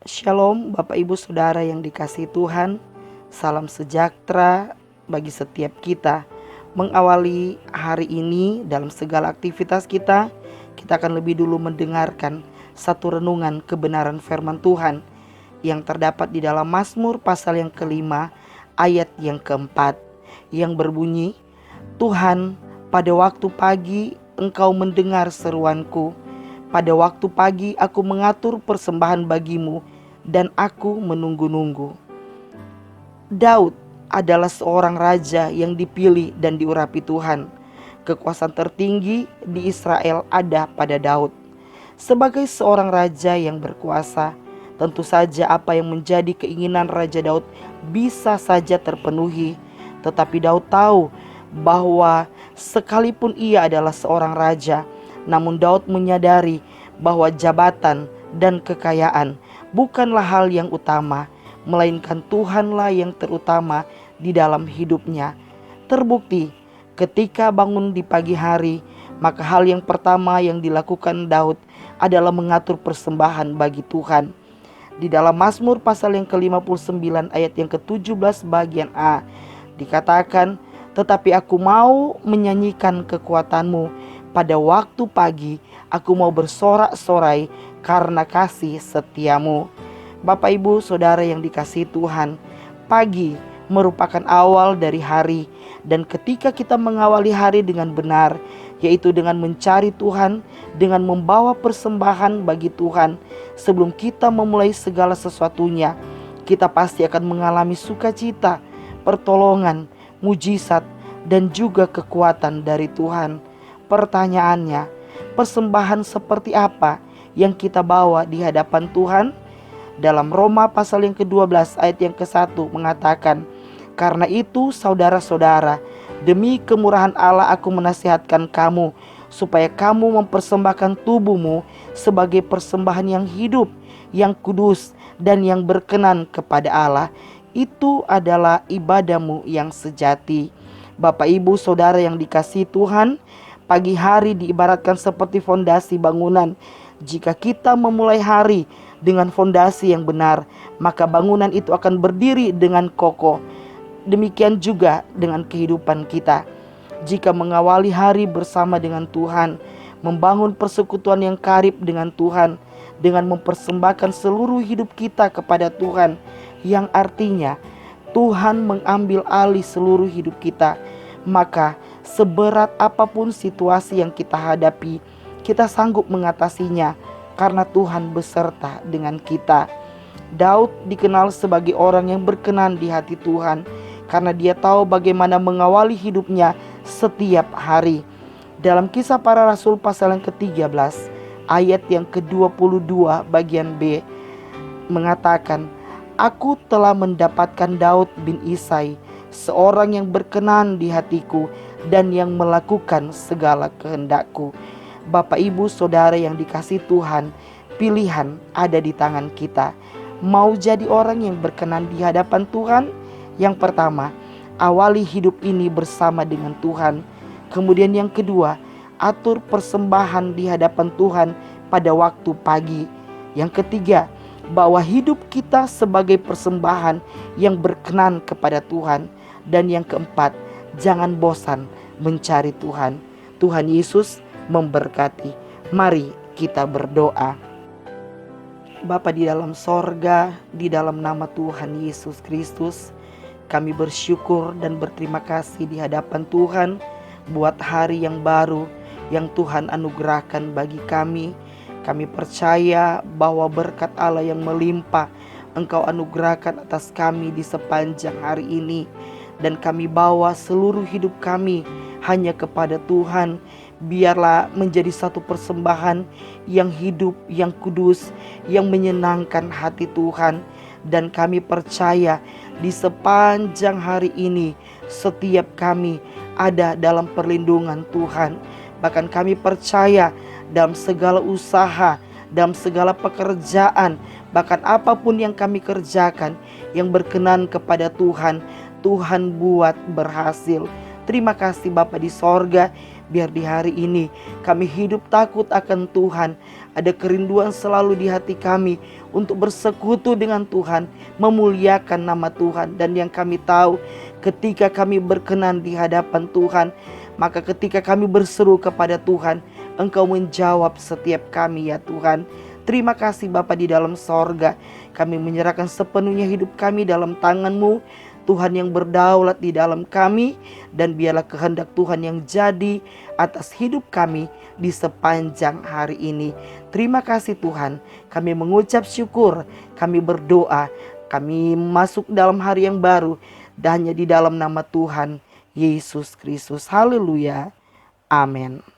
Shalom Bapak Ibu Saudara yang dikasihi Tuhan. Salam sejahtera bagi setiap kita. Mengawali hari ini dalam segala aktivitas kita akan lebih dulu mendengarkan satu renungan kebenaran firman Tuhan yang terdapat di dalam Mazmur pasal yang kelima ayat yang keempat, yang berbunyi, Tuhan, pada waktu pagi Engkau mendengar seruanku. Pada waktu pagi aku mengatur persembahan bagimu dan aku menunggu-nunggu. Daud adalah seorang raja yang dipilih dan diurapi Tuhan. Kekuasaan tertinggi di Israel ada pada Daud. Sebagai seorang raja yang berkuasa, tentu saja apa yang menjadi keinginan Raja Daud bisa saja terpenuhi. Tetapi Daud tahu bahwa sekalipun ia adalah seorang raja, namun Daud menyadari bahwa jabatan dan kekayaan bukanlah hal yang utama, melainkan Tuhanlah yang terutama di dalam hidupnya. Terbukti ketika bangun di pagi hari, maka hal yang pertama yang dilakukan Daud adalah mengatur persembahan bagi Tuhan. Di dalam Mazmur pasal yang ke-59 ayat yang ke-17 bagian A dikatakan, tetapi aku mau menyanyikan kekuatanmu. Pada waktu pagi aku mau bersorak-sorai karena kasih setiamu. Bapak Ibu Saudara yang dikasihi Tuhan, pagi merupakan awal dari hari. Dan ketika kita mengawali hari dengan benar, yaitu dengan mencari Tuhan, dengan membawa persembahan bagi Tuhan, sebelum kita memulai segala sesuatunya, kita pasti akan mengalami sukacita, pertolongan, mujizat, dan juga kekuatan dari Tuhan. Pertanyaannya, persembahan seperti apa yang kita bawa di hadapan Tuhan? Dalam Roma pasal yang ke-12 ayat yang ke-1 mengatakan, karena itu saudara-saudara, demi kemurahan Allah aku menasihatkan kamu, supaya kamu mempersembahkan tubuhmu sebagai persembahan yang hidup, yang kudus, dan yang berkenan kepada Allah. Itu adalah ibadahmu yang sejati. Bapak Ibu Saudara yang dikasihi Tuhan, pagi hari diibaratkan seperti fondasi bangunan. Jika kita memulai hari dengan fondasi yang benar, maka bangunan itu akan berdiri dengan kokoh. Demikian juga dengan kehidupan kita. Jika mengawali hari bersama dengan Tuhan, membangun persekutuan yang karib dengan Tuhan, dengan mempersembahkan seluruh hidup kita kepada Tuhan, yang artinya Tuhan mengambil alih seluruh hidup kita, maka seberat apapun situasi yang kita hadapi, kita sanggup mengatasinya karena Tuhan beserta dengan kita. Daud dikenal sebagai orang yang berkenan di hati Tuhan karena dia tahu bagaimana mengawali hidupnya setiap hari. Dalam Kisah Para Rasul pasal yang ke-13 ayat yang ke-22 bagian B mengatakan, aku telah mendapatkan Daud bin Isai, seorang yang berkenan di hatiku dan yang melakukan segala kehendakku. Bapak Ibu Saudara yang dikasihi Tuhan, pilihan ada di tangan kita. Mau jadi orang yang berkenan di hadapan Tuhan? Yang pertama, awali hidup ini bersama dengan Tuhan. Kemudian yang kedua, atur persembahan di hadapan Tuhan pada waktu pagi. Yang ketiga, bawa hidup kita sebagai persembahan yang berkenan kepada Tuhan. Dan yang keempat, jangan bosan mencari Tuhan. Tuhan Yesus memberkati. Mari kita berdoa. Bapa di dalam sorga, di dalam nama Tuhan Yesus Kristus, kami bersyukur dan berterima kasih di hadapan Tuhan buat hari yang baru yang Tuhan anugerahkan bagi kami. Kami percaya bahwa berkat Allah yang melimpah Engkau anugerahkan atas kami di sepanjang hari ini. Dan kami bawa seluruh hidup kami hanya kepada Tuhan. Biarlah menjadi satu persembahan yang hidup, yang kudus, yang menyenangkan hati Tuhan. Dan kami percaya di sepanjang hari ini setiap kami ada dalam perlindungan Tuhan. Bahkan kami percaya dalam segala usaha, dalam segala pekerjaan, bahkan apapun yang kami kerjakan yang berkenan kepada Tuhan, Tuhan buat berhasil. Terima kasih Bapa di sorga, biar di hari ini kami hidup takut akan Tuhan. Ada kerinduan selalu di hati kami untuk bersekutu dengan Tuhan, memuliakan nama Tuhan. Dan yang kami tahu, ketika kami berkenan di hadapan Tuhan, maka ketika kami berseru kepada Tuhan, Engkau menjawab setiap kami ya Tuhan. Terima kasih Bapa di dalam sorga. Kami menyerahkan sepenuhnya hidup kami dalam tangan-Mu, Tuhan yang berdaulat di dalam kami. Dan biarlah kehendak Tuhan yang jadi atas hidup kami di sepanjang hari ini. Terima kasih Tuhan. Kami mengucap syukur, kami berdoa, kami masuk dalam hari yang baru, dan hanya di dalam nama Tuhan Yesus Kristus. Haleluya. Amin.